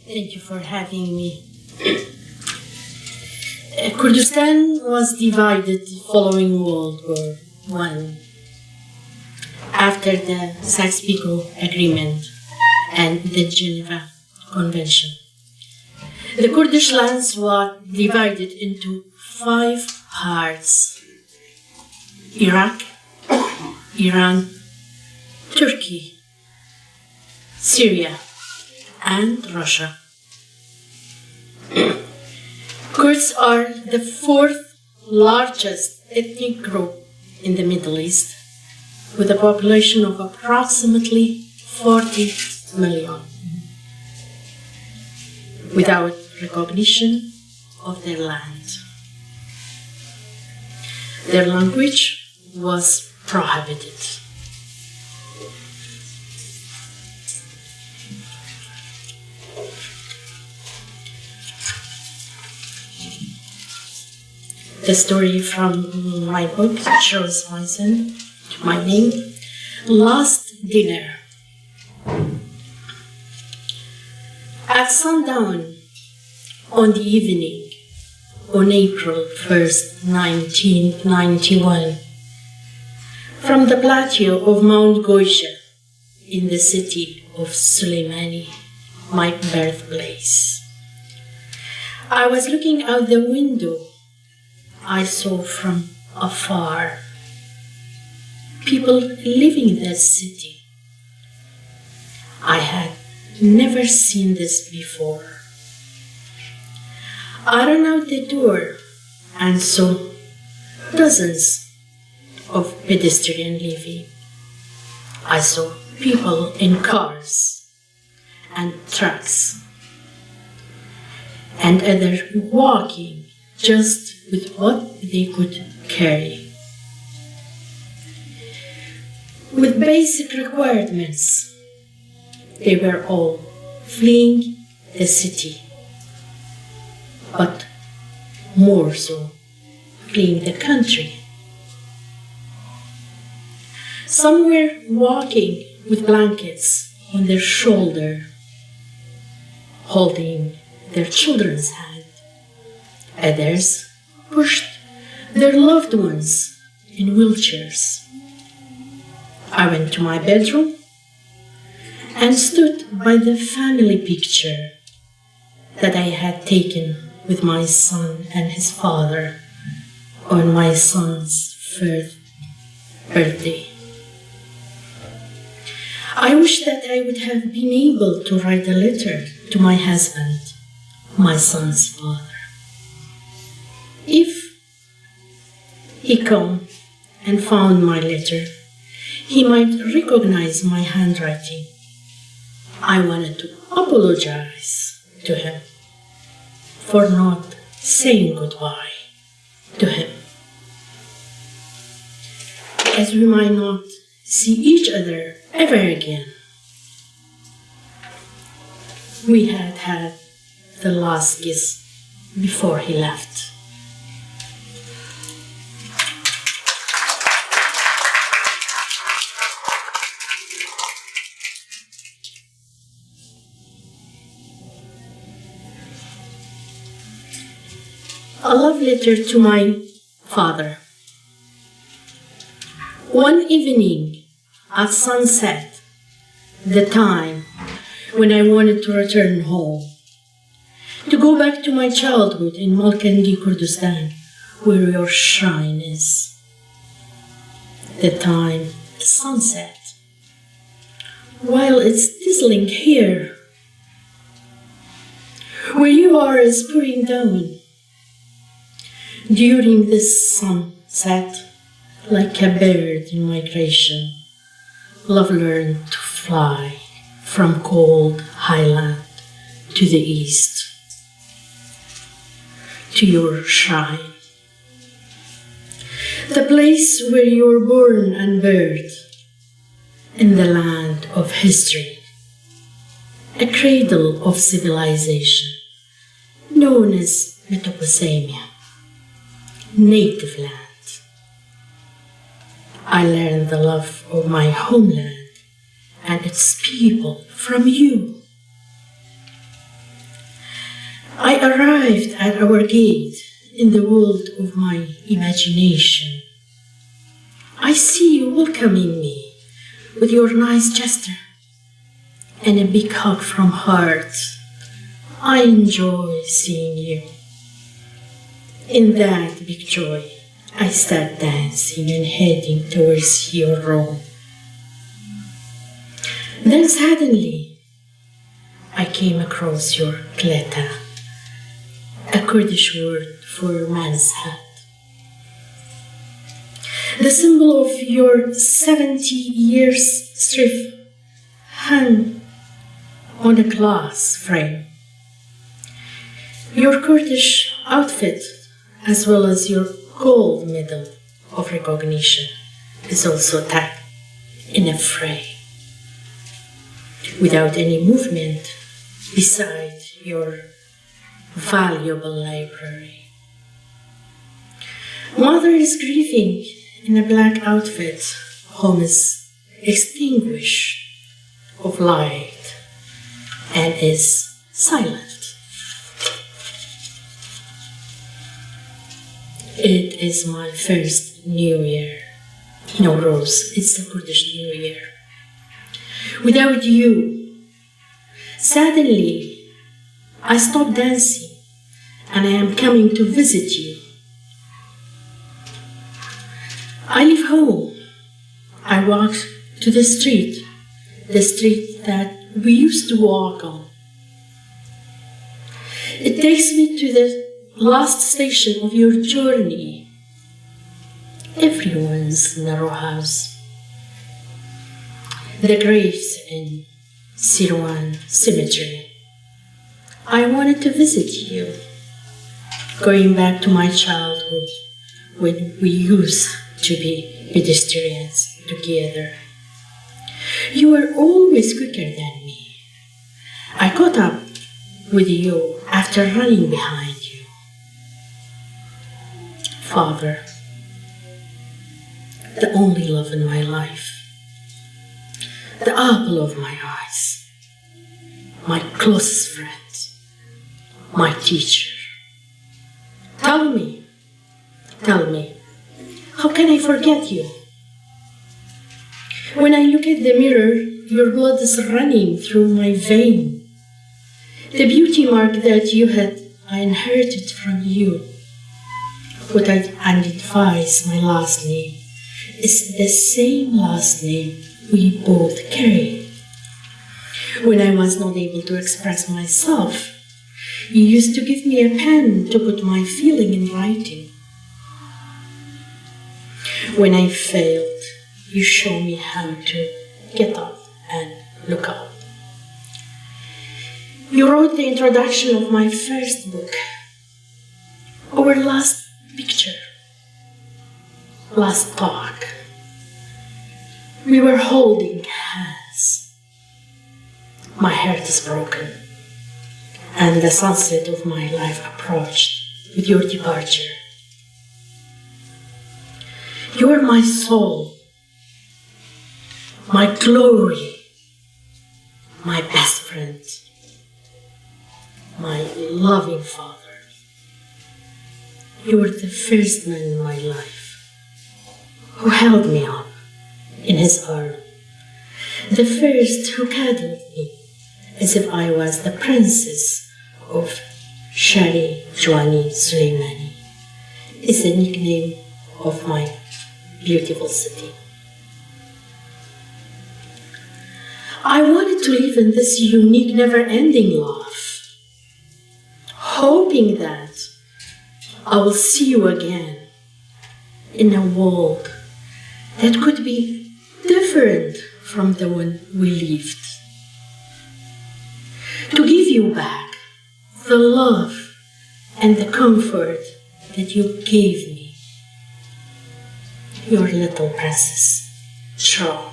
Thank you for having me. Kurdistan was divided following World War I, after the Sykes-Picot Agreement and the Geneva Convention. The Kurdish lands were divided into 5 parts: Iraq, Iran, Turkey, Syria, and Russia. Kurds are the 4th largest ethnic group in the Middle East, with a population of approximately 40 million, without recognition of their land. Their language was prohibited. The story from my book, Chro Zand, my name, Last Dinner. At sundown on the evening on April 1st, 1991, from the plateau of Mount Goisha in the city of Sulaimani, my birthplace, I was looking out the window. I saw from afar people living in that city. I had never seen this before. I ran out the door and saw dozens of pedestrians living. I saw people in cars and trucks, and others walking just with what they could carry. With basic requirements, they were all fleeing the city, but more so, fleeing the country. Some were walking with blankets on their shoulder, holding their children's hand. Others pushed their loved ones in wheelchairs. I went to my bedroom and stood by the family picture that I had taken with my son and his father on my son's 1st birthday. I wish that I would have been able to write a letter to my husband, my son's father. If he come and found my letter, he might recognize my handwriting. I wanted to apologize to him for not saying goodbye to him, as we might not see each other ever again. We had the last kiss before he left. A love letter to my father. One evening at sunset, the time when I wanted to return home, to go back to my childhood in Kurdistan, where your shrine is. The time, the sunset, while it's drizzling here, where you are is pouring down. During this sunset, like a bird in migration, love learned to fly from cold highland to the east, to your shrine, the place where you were born and birthed, in the land of history, a cradle of civilization, known as Mesopotamia, native land. I learned the love of my homeland and its people from you. I arrived at our gate in the world of my imagination. I see you welcoming me with your nice gesture and a big hug from heart. I enjoy seeing you. In that big joy, I start dancing and heading towards your room. Then suddenly, I came across your kleta, a Kurdish word for man's hat. The symbol of your 70 years strife hung on a glass frame. Your Kurdish outfit, as well as your gold medal of recognition, is also tagged in a frame. Without any movement beside your valuable library. Mother is grieving in a black outfit. Home is extinguished of light and is silent. It is my first New Year. No, Rose, it's the Kurdish New Year. Without you, suddenly, I stopped dancing and I am coming to visit you. I leave home. I walk to the street that we used to walk on. It takes me to the last station of your journey. Everyone's narrow house. The graves in Sirwan Cemetery. I wanted to visit you, going back to my childhood when we used to be pedestrians together. You were always quicker than me. I caught up with you after running behind you. Father, the only love in my life, the apple of my eyes, my closest friend, my teacher. Tell me, how can I forget you? When I look at the mirror, your blood is running through my vein. The beauty mark that you had, I inherited from you. What identifies my last name is the same last name we both carry. When I was not able to express myself, you used to give me a pen to put my feeling in writing. When I failed, you showed me how to get up and look up. You wrote the introduction of my first book, our last picture, last talk. We were holding hands. My heart is broken, and the sunset of my life approached with your departure. You are my soul, my glory, my best friend, my loving father. You were the first man in my life who held me up in his arm, the first who cuddled me as if I was the princess of Shari Jwani Sulaimani. Is the nickname of my beautiful city. I wanted to live in this unique, never-ending love, hoping that I will see you again in a world that could be different from the one we lived. To give you back the love and the comfort that you gave me. Your little princess, Chro.